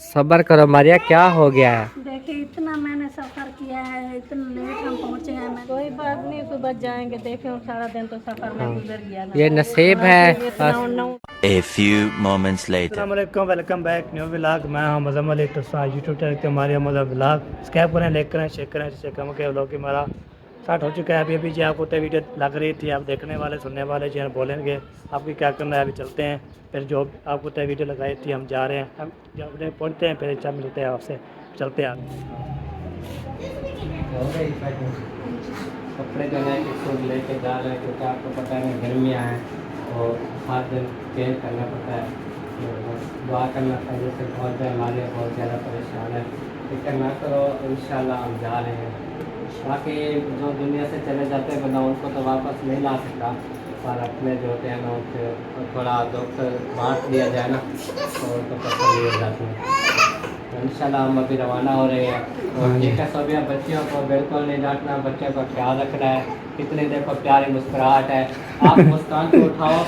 सब्र करो मारिया, क्या हो गया है? देखिए इतना मैंने सफ़र किया है, इतना लेट हम पहुँचे हैं। मैं कोई बात नहीं, सुबह जाएंगे। देखे और सारा दिन तो सफ़र में हाँ, गुजर गया ना। ये नसीब है इतना बस। A few moments later. अस्सलामुअलैकुम, वेलकम बैक न्यू व्लॉग। मैं हूं मज़म्मल एक तो यूट्यूब चैनल के हमारे मतलब व्लॉग स्कैप करें, लाइक करें, शेयर करें, जिससे कम के व्लॉग की हमारा स्टार्ट हो चुका है। अभी जी आपको तो वीडियो लग रही थी, आप देखने वाले सुनने वाले जो हैं बोलेंगे आपकी क्या करना है। अभी चलते हैं, फिर जो आपको तो वीडियो लगाई थी हम जा रहे हैं, हम जब पहुँचते हैं फिर अच्छा मिलते हैं आपसे, चलते हैं। कपड़े जो है किसको लेके जा रहे हैं, क्योंकि आपको पता है गर्मियाँ हैं और हर दिन चेंज करना पड़ता है। तो बस दुआ करना चाहिए, जैसे बहुत ज़्यादा हमारे बहुत ज़्यादा परेशान है। फिक्र ना करो, इंशाल्लाह हम जा रहे हैं। बाकी जो दुनिया से चले जाते हैं बंदा, उनको तो वापस नहीं ला सकता, पर अपने जो होते हैं ना उनसे थोड़ा दुख बांट दिया जाए ना तो उनको तसल्ली हो जाती है। तो इंशाल्लाह हम अभी रवाना हो रहे हैं। और ठीक है, सभी बच्चियों को बिल्कुल नहीं डांटना, बच्चों का ख्याल रखना है। कितनी देखो प्यारी मुस्कुराहट है, आप मुस्कान को उठाओ।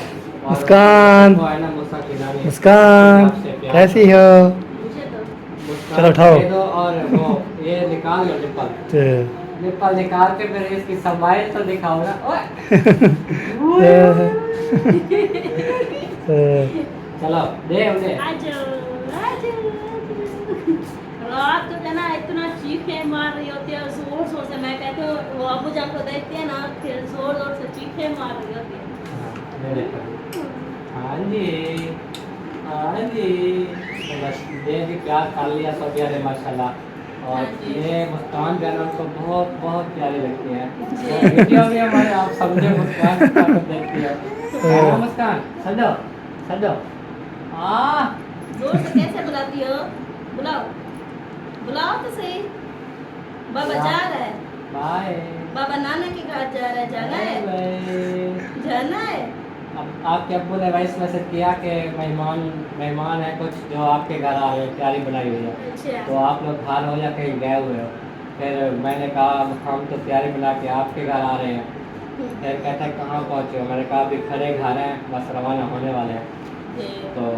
मुस्कान, वो है ना मुस्कान, मुस्कान कैसी हो? चलो उठाओ। दे दो और वो ये निकाल लो निपल, निपल निकाल के फिर इसकी समाइल तो दिखाओ ना। चलो दे उन्हें। रात को जना इतना चीखे मार रही होती है जोर जोर से। मैं कहती हूँ वो अबू जान को देखते हैं ना, फिर जोर जोर से चीखे मार रही होती है। हाँ जी, हाँ जी, तो बस ये भी प्यार खा लिया सब यार माशाल्लाह। और ये मुस्कान बहन उनको बहुत बहुत प्यारी लगती है। तो वीडियो भी हमारे आप समझे मुस्कान देखती है। मुस्कान सजो सजो, हाँ जोर से कैसे बुलाती हो? बुलाओ बुलाओ तो सही। बाबा जा रहा है, बाय। बाबा नाना के घर जा रहा है। जाना है, जाना है। अब आपके अब्बू ने वॉइस मैसेज किया कि मेहमान है कुछ जो आपके घर आ रहे हैं, प्यारी बनाई हुई है। अच्छा। तो आप लोग घर हो या कहीं गए हुए हो? फिर मैंने कहा हम तो प्यारी बना के आपके घर आ रहे हैं। फिर कहते हैं कहाँ पहुँचे हो? मैंने कहा अभी खड़े घर हैं, बस रवाना होने वाले हैं। तो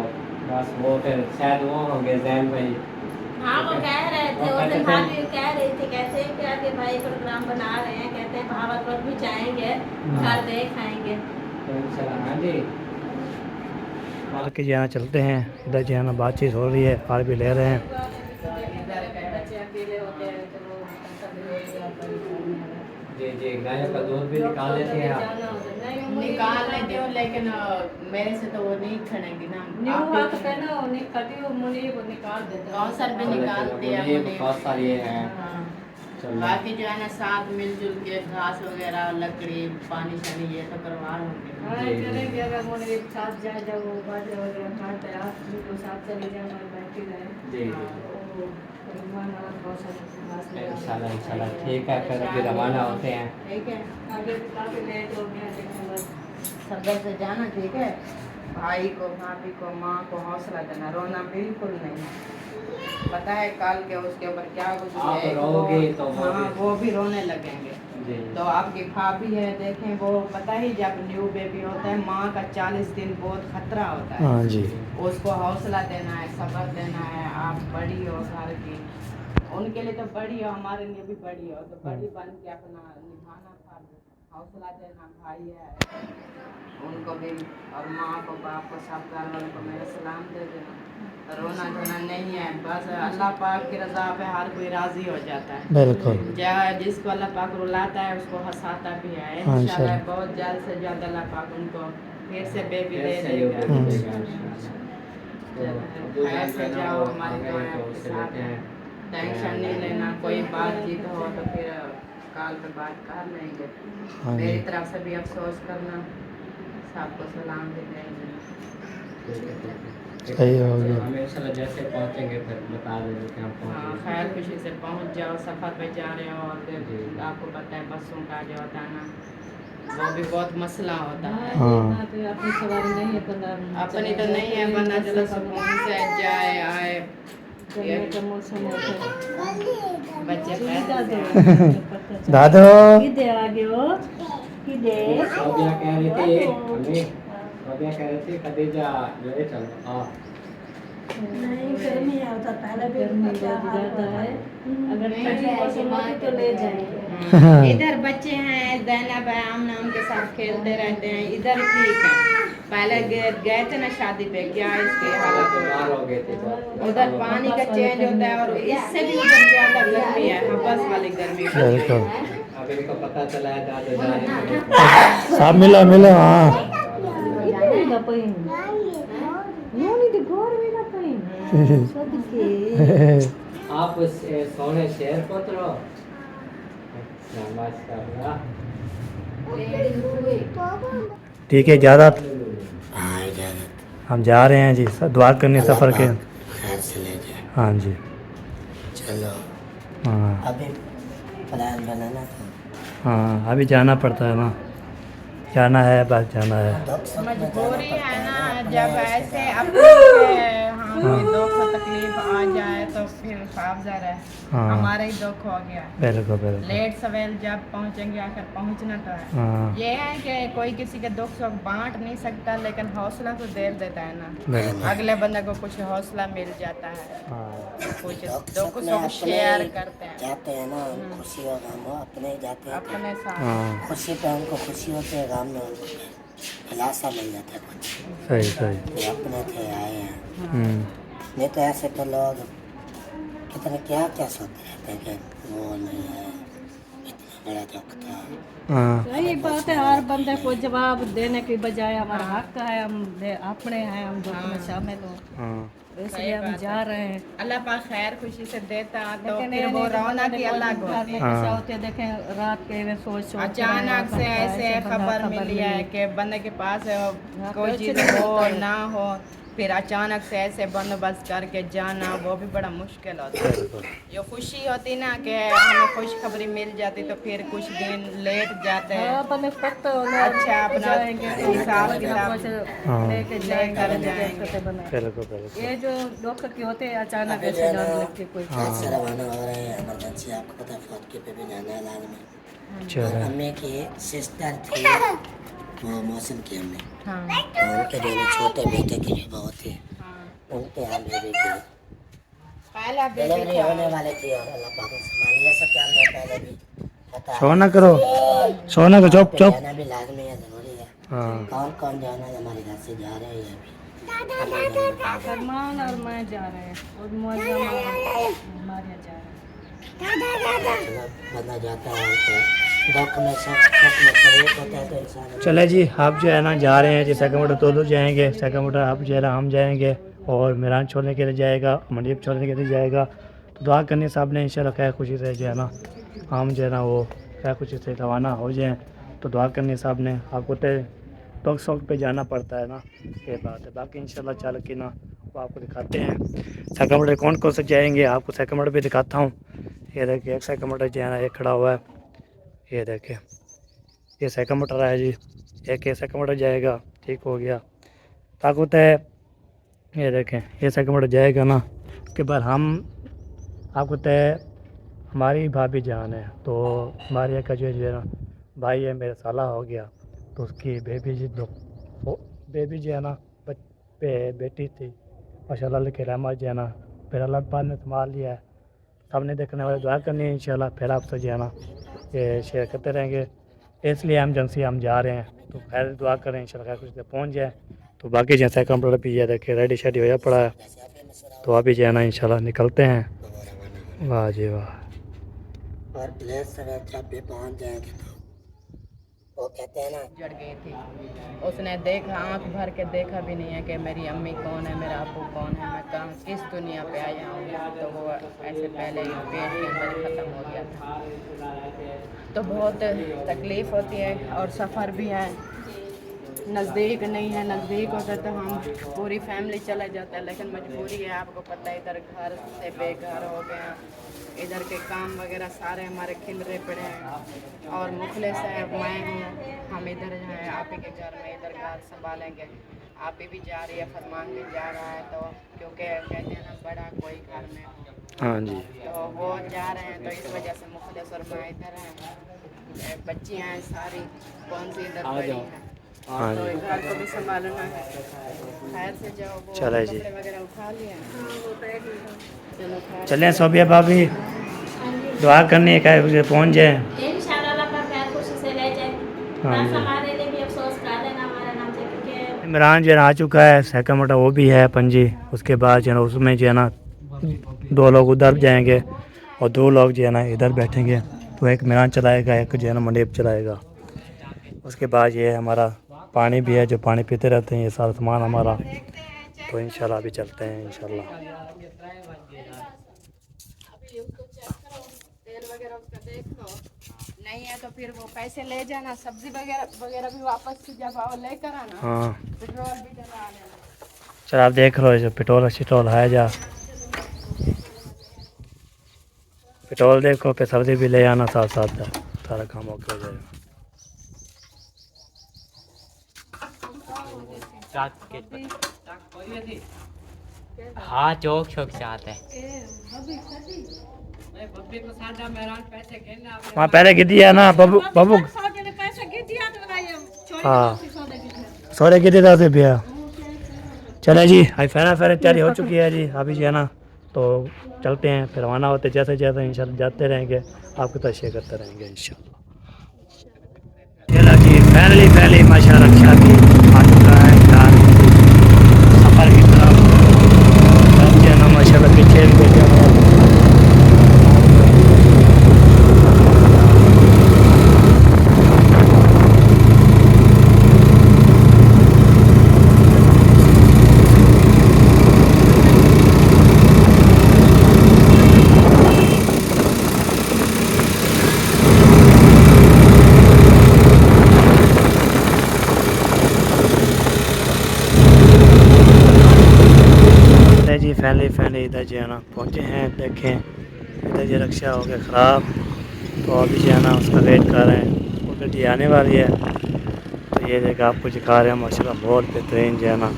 बस वो फिर शायद वो होंगे जैन भाई। हाँ वो कह रहे थे, वो उस दिन कहते थे- भाभी कह रही थी, कहते हैं क्या कि भाई प्रोग्राम बना रहे हैं, कहते हैं भावलपुर भी जाएंगे, घर देख आएंगे। तो इंशाल्लाह। हाँ जी, के यहाँ चलते हैं, इधर जो है ना बातचीत हो रही है, हार भी ले रहे हैं। बच्चे अकेले होते हैं तो वो जी जी, गायों का दूध भी निकाल लेते हैं आप? निकाल लेते हो, लेकिन मेरे से तो वो नहीं खड़ेंगी ना। कौसर भी निकालते हैं मुनीब। बहुत सारी हैं। हाँ। चलो। बाकी जो है ना साथ मिलजुल के घास वगैरह, लकड़ी, पानी शानी ये तो करवा होंगे। जी, अगर मुनीब साथ जाए जब वो बाजे वगैरह खाते हैं, आप बिल्कुल साथ चले जाए और बैठी रहे। जी इंशाल्लाह इंशाल्लाह। ठीक है, फिर अभी रवाना होते हैं। ठीक है, आगे भी काफी लेट हो गया, लेकिन बस सब्र से जाना। ठीक है, भाई को, भाभी को, माँ को हौसला देना, रोना बिल्कुल नहीं। पता है कल के उसके ऊपर क्या गुजरे, आप रोगे तो वो हाँ भी- वो भी रोने लगेंगे। जी तो आपकी भाभी है, देखें वो पता ही जब न्यू बेबी होता है माँ का 40 दिन बहुत खतरा होता है। हाँ जी, उसको हौसला देना है, सब्र देना है। आप बड़ी हो घर की, उनके लिए तो बड़ी हो, हमारे लिए भी बड़ी हो, तो बड़ी बन के अपना निभाना फर्ज, हौसला देना। भाई है उनको भी, और माँ को, बाप को, सब घर वालों को मेरा सलाम दे देना। रोना धोना नहीं है, बस अल्लाह पाक की रज़ा पे हर कोई राज़ी हो जाता है। बिल्कुल। जिसको अल्लाह पाक रुलाता है उसको हंसाता भी है। हाँ, इंशाल्लाह बहुत जल्द से जल्द अल्लाह पाक उनको फिर से बेबी दे देगा। खैर से जाओ, हमारी दुआएं आपके साथ हैं। टेंशन नहीं लेना, कोई बातचीत हो तो फिर कॉल पे बात कर लेंगे। हाँ जी। मेरी तरफ से भी अफसोस करना, सबको सलाम भी देंगे। सही हो गया। हम इंशाल्लाह जैसे पहुँचेंगे फिर बता देंगे कि हम हाँ, पहुँच खैर खुशी से पहुंच जाओ। सफ़र पे जा रहे हो और जी। फिर आपको पता है बसों का जो होता है ना, वो भी बहुत मसला होता है। हाँ। अपनी सवारी नहीं है, अपनी तो नहीं है, बंदा चलो सुकून से जाए आए। चलने का मौसम है। बच्चे पैसे दादो किधर आ गए हो? किधर? सोबिया कह रही थी, हमें सोबिया कह रही थी खदीजा जो है चलो। हाँ नहीं गर्मी है उधर पहले भी ज्यादा है। अगर ठंडी मौसम होती तो ले जाएंगे। इधर बच्चे हैं, ज़ैनब है, आमना उनके साथ खेलते रहते हैं। इधर ठीक है, पहले गए थे ना शादी पे, क्या इसके हालात बीमार हो गए थे तो उधर पानी का चेंज होता है और इससे भी उधर ज्यादा गर्मी है, हबस वाली गर्मी। बिल्कुल अब इनको पता चला है दादा जाने सब मिला मिला हाँ आप सोने शहर पहुंचो। माशाल्लाह। ठीक है इजाज़त हम जा रहे हैं जी दुआ करने सफ़र के। खैर से ले जाए। हाँ जी चलो हाँ अभी प्लान बनाना था। हाँ अभी जाना पड़ता है ना, जाना है बस जाना है। मजबूरी है ना, जब ऐसे अपने हम दुख तकलीफ आ जाए तो फिर अफजर है हाँ। हमारा ही दुख हो गया। बिल्कुल बिल्कुल लेट सवेल जब पहुंचेंगे, आखिर पहुंचना तो है। हाँ ये है कि कोई किसी के दुख सुख बांट नहीं सकता, लेकिन हौसला तो दे देता है ना, बिल्कुल अगले बंदे को कुछ हौसला मिल जाता है, हाँ कुछ दुख दुख में सुख अपने शेयर करते हैं जाते हैं ना, खुशी और गम हो अपने ही जाते हैं। अपने साथ। हाँ खुशी पे उनको खुशी होती है, गम में उनको दिलासा मिल जाता है कुछ। सही सही ये अपने थे आए हैं, नहीं तो ऐसे तो लोग कितने क्या क्या सोचते रहते हैं कि वो नहीं है, इतना बड़ा दुख था। हाँ सही बात है, हर बंदे को जवाब देने की बजाय हमारा हक है, हम अपने हैं, हम दुख में शामिल हो, हाँ इसलिए हम जा रहे हैं। अल्लाह पाक खैर खुशी से देता तो लेकिन फिर ये वो नहीं कि रौनक ही बंदे अलग को घर होती में है। कैसे होते हैं, देखें रात के वे सोच सोच के अचानक से रहे हैं, ऐसे बंदा खबर मिली है कि बंदे के पास कोई कुछ चीज़ नहीं हो होता है। ना हो, फिर अचानक से ऐसे बंदोबस्त करके जाना, वो भी बड़ा मुश्किल होता है। जो खुशी होती ना कि हमें खुशखबरी मिल जाती तो फिर कुछ दिन लेट जाते हैं। हाँ, अपने पत्ते होने अच्छा अपना जाएंगे, हिसाब कुछ ना किताब कुछ हाँ। लेके जाएंगे, जाएंगे। जैसे बना। बिल्कुल बिल्कुल ये जो दुख के होते हैं अचानक अभी ऐसे जो है डर ना, लगती है कोई कैंसर रवाना हो रहे हैं इमरजेंसी, आपको पता है फौतकी पे भी जाना है इलाज में। अच्छा और है अम्मी की सिस्टर थी, वो मौसम की अम्मी, हाँ तो उनके जो है छोटे बेटे की जो बहुत थी, उनके यहाँ बेबी की पहला डिलीवरी होने वाली थी और अल्लाह पाक ने संभाल लिया। सब क्या हमने पहले भी पता सो ना करो सो ना करो चुप है, चुप जाना भी लाजमी है, ज़रूरी है। हाँ कौन कौन जाना है हमारे घर से जा रहे हैं अभी। फरमान और मैं जा रहे हैं और मुआज़ा मारिया जा रहे हैं। चलो बंदा जाता है तो दुख में सुख में शरीक होता है तो इंसान चले जी आप जो है ना जा रहे हैं जी, सेकंड मोटर तो जाएंगे, सेकंड मोटर आप जो है ना हम जाएंगे और मिरान छोड़ने के लिए जाएगा, मंडीप छोड़ने के लिए जाएगा। तो दुआ करने साहब ने इंशाल्लाह खैर खुशी से जो है ना हम जो है ना वो खैर खुशी से रवाना हो जाएं। तो दुआ करने साहब ने आपको तो शौक पे जाना पड़ता है ना, ये बात है। बाकी इंशाल्लाह चल के ना वो आपको दिखाते हैं सेकंड मोटर कौन कौन से जाएंगे, आपको सेकंड मोटर भी दिखाता हूँ। ये देखिए एक सेकंड मोटर जो है ना ये खड़ा हुआ है, ये देखिए ये सेकंड मोटर है जी, एक ये सेकंड मोटर जाएगा, ठीक हो गया ताकत है। ये देखें ये सेकंड मोटर जाएगा ना, उसके बाद हम आपको तय हमारी भाभी जान है, तो हमारे का जो है ना भाई है, मेरा साला हो गया, तो उसकी बेबी जी बेबी जो है ना बेटी थी, माशाल्लाह के रहमत जो है ना फिर अल्लाह पाक ने संभाल लिया है। सामने देखने वाले दुआ करनी है इंशाल्लाह, फिर आपसे जो है ना ये शेयर करते रहेंगे, इसलिए एमरजेंसी हम जा रहे हैं। तो खैर दुआ करें इंशाल्लाह खैर कुछ पहुँच जाए। तो बाकी जैसे कंप्यूटर भी ये देखे रेडी शेडी होया पड़ा है, तो अभी जो है ना इंशाल्लाह निकलते हैं। वाह जी वाह। और प्लेस सवेर जब भी पहुँच जाएंगे तो वो कहते हैं ना जड़ गई थी, उसने देखा आंख भर के देखा भी नहीं है कि मेरी अम्मी कौन है, मेरा अबू कौन है, मैं कहाँ किस दुनिया पे आया हूँ। तो वो ऐसे पहले ही पेट के अंदर ख़त्म हो गया था। तो बहुत तकलीफ़ होती है और सफ़र भी है, नज़दीक नहीं है, नज़दीक होता तो हम पूरी फैमिली चले जाते हैं, लेकिन मजबूरी है, आपको पता है इधर घर से बेघर हो गए हैं, इधर के काम वगैरह सारे हमारे खिलरे पड़े हैं। और मुखलिस है मैं हूँ, हम इधर जो है आप ही के घर में इधर घर संभालेंगे। आप ही भी जा रही है, फरमान भी जा रहा है, तो क्योंकि कहते हैं ना बड़ा कोई घर में हो, हाँ जी तो वो जा रहे हैं, तो इस वजह से मुखलिस और मैं इधर हैं। बच्चियाँ हैं सारी, कौन सी इधर बड़ी हैं, हाँ जी घर को भी संभालना है, खैर से जाओ वो चलो जी। कपड़े वगैरह उठा लिया। चलो खैर चलें सोबिया भाभी, दुआ करनी है क्या उसे पहुँच जाए। इंशाल्लाह अल्लाह पाक खैर खुशी से ले जाए। हाँ बस जी। हमारे लिए भी अफसोस कर लेना हमारा नाम से, क्योंकि इमरान जो है ना आ चुका है, सेकंड मोटा वो भी है पंजी। उसके बाद जो है ना उसमें जो है ना 2 लोग उधर जाएंगे और 2 लोग जो है ना इधर बैठेंगे। तो एक इमरान चलाएगा, एक जो है ना मंडेप चलाएगा। उसके बाद ये हमारा पानी भी है, जो पानी पीते रहते हैं, ये सारा सामान हमारा। तो इंशाल्लाह अभी चलते हैं इंशाल्लाह। अभी उसको चेक करो, तेल वगैरह उसका देख लो, नहीं है तो फिर वो पैसे ले जाना, सब्जी वगैरह वगैरह भी वापस से जब आओ लेकर आना, हाँ पेट्रोल भी डलवा लेना। चल आप देख लो, जो पेट्रोल शिट्रोल है जा, पेट्रोल देखो पे सब्जी भी ले आना साथ साथ, सारा काम ओके हो जाएगा। हाँ चौक छोक चाहते हैं। वहाँ पहले की दिया ना बबू बबू। हाँ सौरे की दिया से भैया। चले जी, अभी फेरा तैयारी हो चुकी है जी, अभी जो है ना तो चलते हैं, फिर रवाना होते जैसे जैसे इंशाल्लाह जाते रहेंगे, आपको तो शेयर करते रहेंगे इंशाल्लाह। चलो जी फैमिली माशाल्लाह रक्षा भी आ चुका है यार सफ़र की तरफ। अब जो है ना माशाल्लाह पीछे भी देखे जी फैमिली इधर जो है ना पहुँचे हैं। देखें इधर जो रक्षा हो गया ख़राब, तो अभी जो है ना उसका वेट कर रहे हैं, वो गड्डी आने वाली है। तो ये जगह आपको दिखा रहे हैं माशाल्लाह बहुत बेहतरीन जो है ना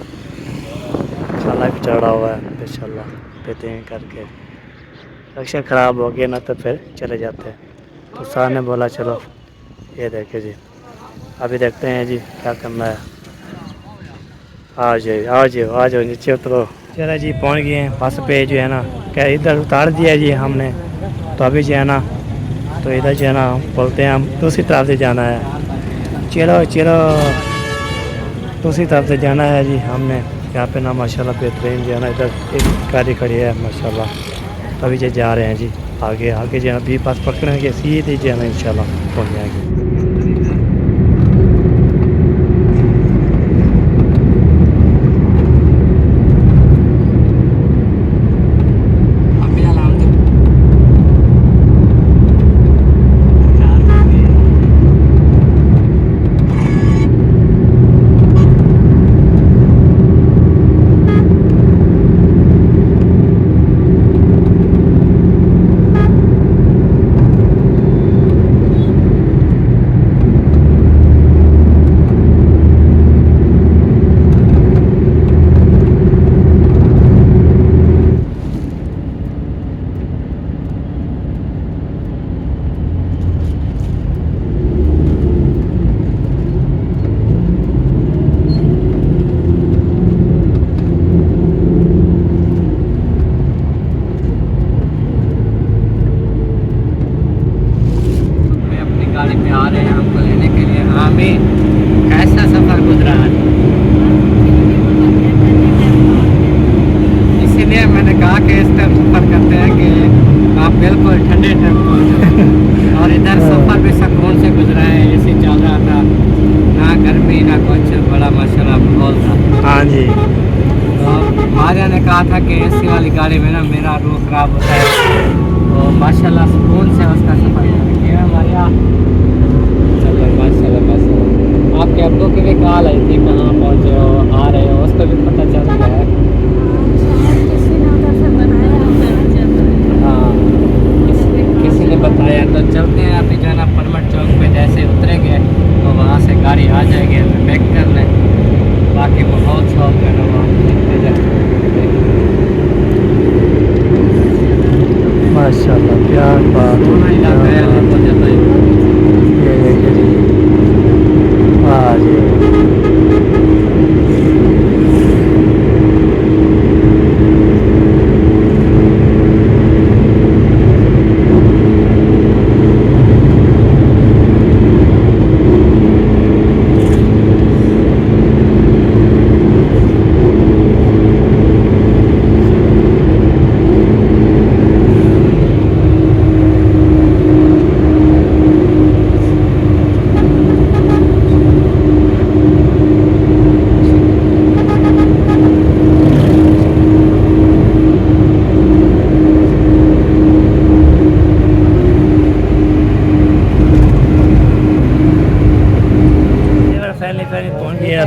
खाला भी चढ़ा हुआ है माशाल्लाह बेहतरीन करके। रक्षा ख़राब हो गया ना तो फिर चले जाते हैं। तो सर ने बोला चलो ये देखे जी, अभी देखते हैं जी क्या करना है। आ जाओ नीचे उतरो। चलो जी पहुंच गए हैं बस पे जो है ना, क्या इधर उतार दिया जी हमने। तो अभी जो है ना तो इधर जो है ना बोलते हैं हम दूसरी तरफ से जाना है। चलो दूसरी तरफ से जाना है जी हमने। यहाँ पे ना माशाल्लाह बेहतरीन जो है ना इधर एक गाड़ी खड़ी है माशाल्लाह। अभी जो जा रहे हैं जी आगे जो है अभी बस पकड़ेंगे सीधे जो है ना इंशाल्लाह पहुँच जाएंगे। गाड़ी पे आ रहे हैं हमको लेने के लिए। आमीन। कैसा सफ़र गुजरा है? इसीलिए मैंने कहा कि इस टाइम सफ़र करते हैं कि आप बिल्कुल ठंडे टाइम पहुँचे। और इधर सफ़र भी सुकून से गुजरा है, एसी चल रहा था, ना गर्मी ना कुछ, बड़ा माशाल्लाह माहौल था। हाँ जी। तो मारिया ने कहा था कि एसी वाली गाड़ी में ना मेरा रूह ख़राब होता है, तो माशाल्लाह सुकून से उसका सफ़र किया मारिया। माशाल्लाह आपके अब्बू की भी कॉल आई थी, कहाँ पहुँचे हो, आ रहे हो, उसको भी पता चल गया है। हाँ किसी ने बताया। तो चलते हैं अभी जो है ना परमट चौक पे, जैसे उतरेंगे तो वहाँ से गाड़ी आ जाएगी, हमें बैक कर लें। बाकी बहुत शौक है ना वहाँ माशाल्लाह क्या बात है।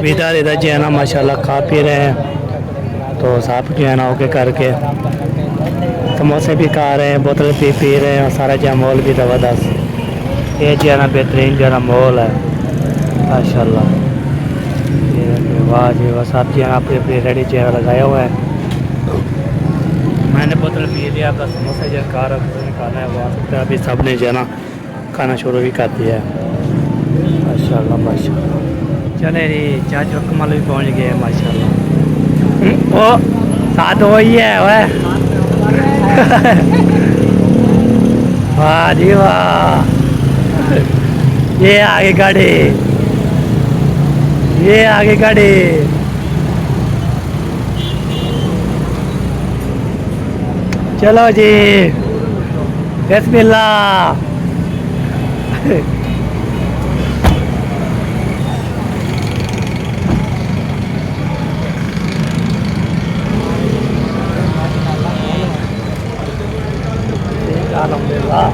अभी इधर जो है ना माशाल्लाह खा पी रहे हैं, तो साहब जो है ना ओके करके समोसे भी खा रहे हैं, बोतल भी पी रहे हैं और सारा जो माहौल भी ज़बरदस्त। ये जो है ना बेहतरीन जो है ना माहौल है माशाल्लाह। ये वाह जी वाह, साहब जी अपनी अपनी रेडी जो है लगाया हुआ है। मैंने बोतल पी लिया, अपना समोसे जो खा रहा खाना है वो आ सकता है। अभी सब ने जो है ना खाना शुरू भी कर दिया है माशाल्लाह माशाल्लाह। चले जी चाचू कमल भी पहुंच गए माशाल्लाह। ओ साथ वही है वह वाह जी वाह। ये आगे गाड़ी, ये आगे गाड़ी। चलो जी बिस्मिल्लाह। अल्हम्दुलिल्लाह।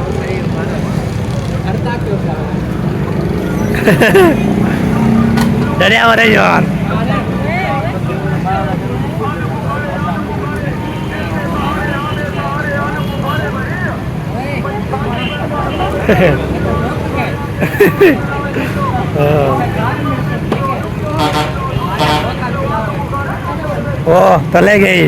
डरिया हो रही जवान। ओ तले गई।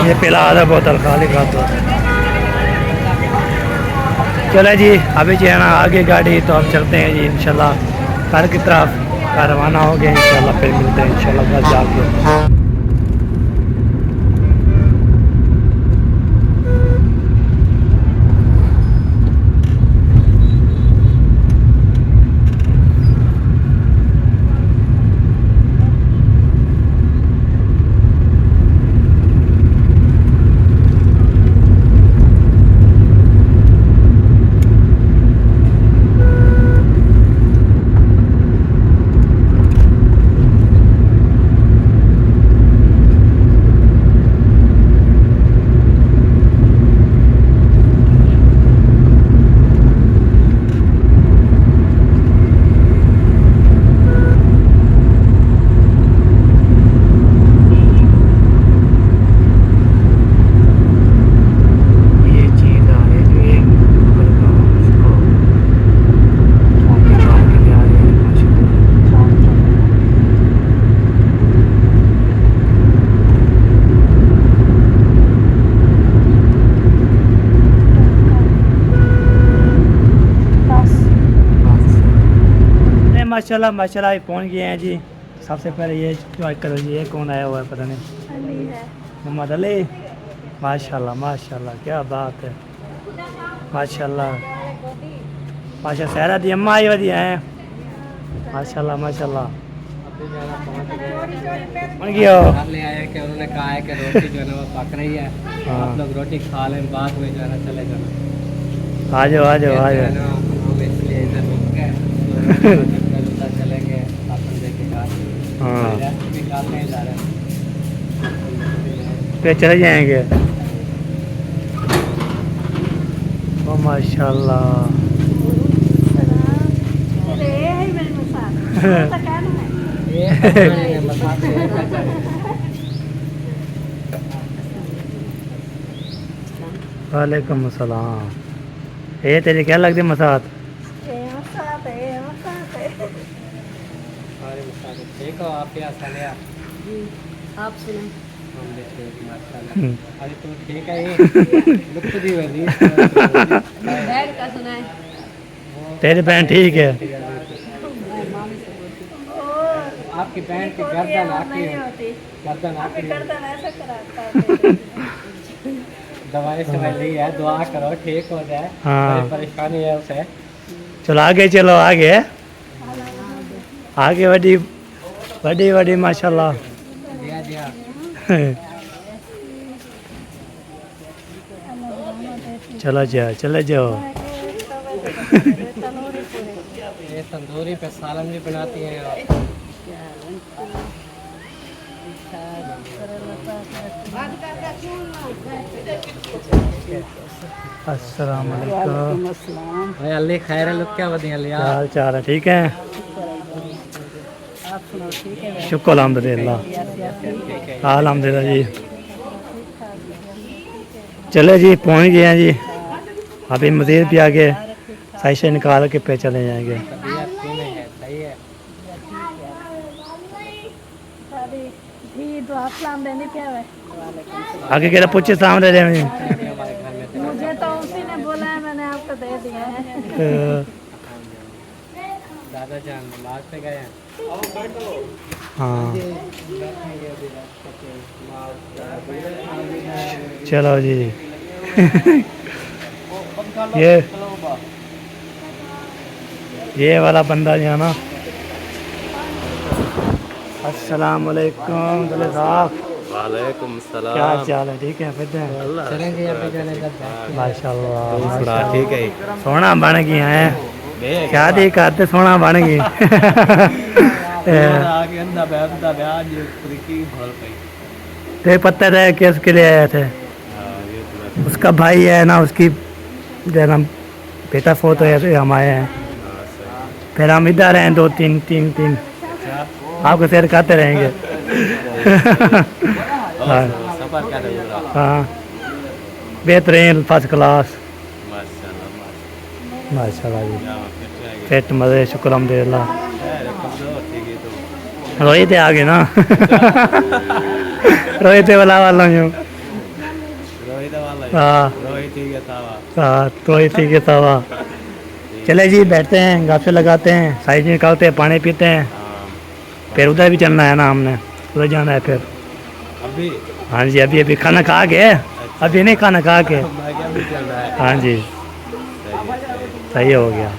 ये पिला आधा बोतल खाली खा दो। चलो जी अभी जो है ना आगे गाड़ी, तो हम चलते हैं जी इंशाल्लाह घर की तरफ का रवाना हो गए। इंशाल्लाह फिर मिलते हैं इंशाल्लाह घर जाके। माशाल्लाह माशाल्लाह पहुंच गए हैं जी। सबसे पहले ये चॉइस करो जी, ये कौन आया हुआ है पता नहीं। मोहम्मद अली माशाल्लाह माशाल्लाह क्या बात है माशाल्लाह माशाल्लाह। सहरा दी अम्मा आई वधी है माशाल्लाह माशाल्लाह। पहुंच गया ले आए कि उन्होंने कहा है कि रोटी जो है ना वो पक रही है, आप लोग रोटी खा लें, बाद में जो है ना चले जाना। आ जाओ आ जाओ आ जाओ। इसलिए इधर रुक गए, चलेंगे अपन देखे हाँ भी नहीं जा रहे फिर चले जाएंगे। ओ माशाल्लाह वालेकुम अस्सलाम। ये तेरी क्या लगती मसात? ठीक हो आप? क्या सलिया आप सुने हम देखते हैं माशाल्लाह। अरे तो ठीक है, ये लुक दी वाली बैग का सुनाए। तेरी बहन ठीक है? आपकी बहन की गर्दन आती है, गर्दन आती है। दवाई से ली है, दुआ करो ठीक हो जाए। हाँ परेशानी है उसे। चलो आगे चलो आगे आगे वडी वडी वडी माशाल्लाह। दिया दिया चलो जाओ चले जाओ। ये तंदूरी पे सालन भी बनाती हैं आप। अस्सलाम वालेकुम। भाई अल्ली खैर है, लोग क्या बदिया लिया क्या हाल चाल है? ठीक है, शुक्र अल्हम्दुलिल्लाह। अल्हम्दुलिल्लाह जी। चले जी, पहुँच गए हैं जी। अभी मज़ीद भी आगे सही से निकाल के पे चले जाएंगे। तबीयत ठीक नहीं है, सही है। आगे कह रहा पूछे सामने दे हमारे घर में मुझे तो उसी ने बोला है, मैंने आपको दे दिया है। दादा जान लाज पे गए हैं। हाँ चलो जी। ये वाला बंदा जो है ना। अस्सलाम वालेकुम दुल्हे साहब। वालेकुम सलाम। क्या चाल है? ठीक है फिर चलेंगे या फिर जाने का माशाल्लाह ठीक है। सोना बन गई है, शादी करते सोना बन गई। ते पता है किस के लिए आए थे? उसका भाई है ना, उसकी जन्म बेटा फोत हो हम आए हैं। फिर हम इधर हैं, 2 3 आपको शेयर करते रहेंगे। हाँ हाँ, बेहतरीन फर्स्ट क्लास माशाल्लाह जी। फिट मज़े, शुक्र अल्हम्दुलिल्लाह। रोहित आगे ना। रोहित वाला यूँ। हाँ रोहित के तवा। चले जी, बैठते हैं, गाफे लगाते हैं, साइज निकालते हैं, पानी पीते हैं। फिर उधर भी चलना है ना, हमने उधर जाना है फिर। अभी हाँ जी, अभी खाना खा के, अभी नहीं खाना खा के। हाँ जी, सही हो गया।